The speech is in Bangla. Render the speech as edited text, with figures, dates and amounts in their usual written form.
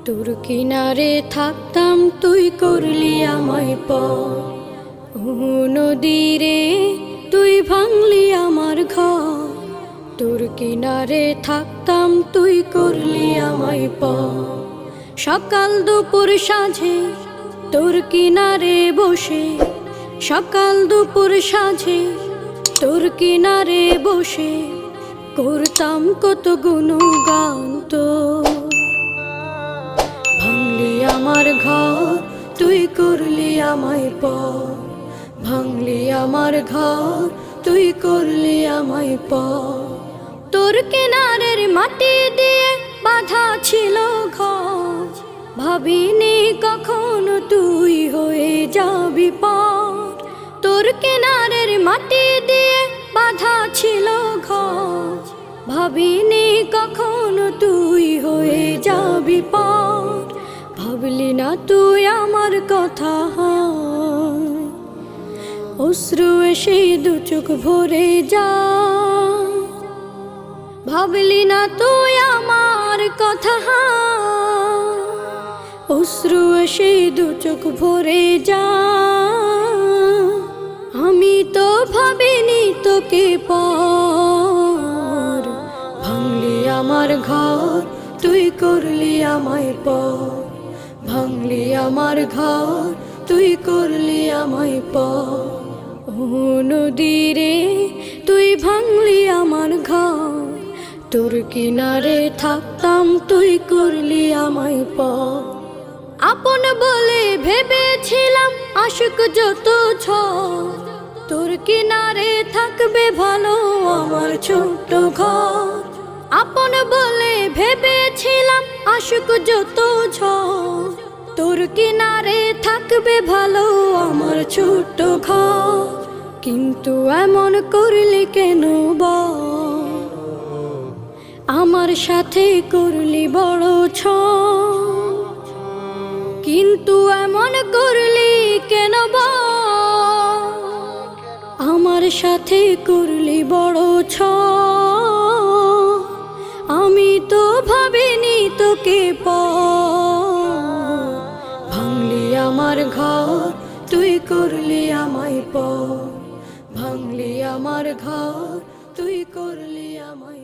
তোর কিনারে থাকতাম তুই করলি আমায় পর। নদীরে তুই ভাঙলি আমার ঘর। তোর কিনারে থাকতাম তুই করলি আমায় পর। সকাল দুপুর সাঁঝে তোর কিনারে বসে, সকাল দুপুর সাঁঝে তোর কিনারে বসে করতাম কত গুণগান তোর। ভাঙলি আমার ঘর তুই করলি আমায় পর। ভাঙলি আমার ঘর তুই করলি আমায় পর। তোর কিনারের মাটি দিয়ে বাঁধা ছিল ঘর। ভাবিনি কখনো তুই হয়ে যাবি পার। তোর কিনারের মাটি দিয়ে বাঁধা ছিল ঘর। ভাবিনি কখনো তুই হয়ে যাবি পার। ভাবলি না তুই আমার কথা, অশ্রু এসে দু চোখ ভরে যা। ভাবলি না তুই আমার কথা, অশ্রু এসে দু চোখ ভরে যা। আমি তো ভাবিনি তোকে পর। ভাঙলি আমার ঘর তুই করলি আমায় পর। ভাঙলি আমার ঘর তুই করলি আমায় পর। নদীরে তুই ভাঙলি আমার ঘর। তোর কিনারে থাকতাম তুই করলি আমায় পর। আপন বলে ভেবেছিলাম আশুক যত ঝড়। তোর কিনারে থাকবে ভালো আমার ছোট্ট ঘর। আপন বলে ভেবেছিলাম আশুক যত ঝড়। তোর কিনারে থাকবে ভালো আমার ছোট্ট ঘর। কিন্তু এমন করলি কেন বল? আমার সাথে করলি বড় ছল। কিন্তু এমন করলি কেন বল? আমার সাথে করলি বড় ছল। আমি তো ভাবিনি তোকে পর। ভাঙলি আমার ঘর তুই করলি আমায় পর। ভাঙলি আমার ঘর তুই করলি আমায়